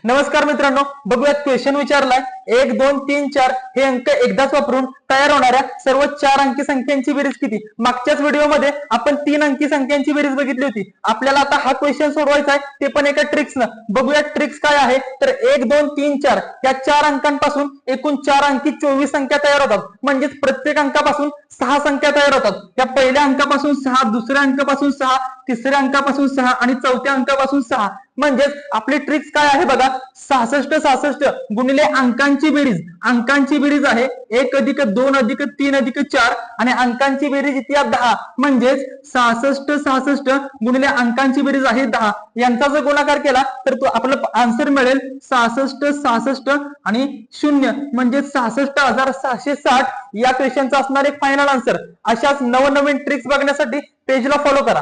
नमस्कार मित्रांनो, बघूयात क्वेश्चन विचारलाय 1 2 3 4 हे अंक एकदाच वापरून तयार होणाऱ्या सर्व 4 अंकी संख्यांची बेरीज किती। मागच्याच व्हिडिओमध्ये आपण 3 अंकी संख्यांची बेरीज बघितली होती। आपल्याला आता हा क्वेश्चन सोडवायचा आहे, ते पण एका ट्रिक्सनं। बघूयात ट्रिक्स काय आहे। तर 1 2 3 4 या 4 अंकांपासून एकूण 4 अंकी 24 संख्या तयार होतात, म्हणजे प्रत्येक अंकापासून 6 संख्या तयार होतात। त्या पहिल्या अंकापासून 6, दुसऱ्या अंकापासून 6, तिसऱ्या अंकापासून 6 आणि चौथ्या अंकापासून 6। म्हणजे आपली ट्रिक्स काय आहे बघा, 66 66 गुणिले अंकांची बेरीज। अंकांची बेरीज आहे 1 + 2 + 3 + 4 आणि अंकांची बेरीज इथे 10, म्हणजे 66 66 गुणिले अंकांची बेरीज आहे 10। यांचा जर गुणाकार केला तर तो आपला आन्सर मिळेल 66 66 आणि 0 म्हणजे 66,660। या क्वेश्चनचा असणार एक फायनल आन्सर। अशाच नवनवीन ट्रिक्स बघण्यासाठी पेजला फॉलो करा।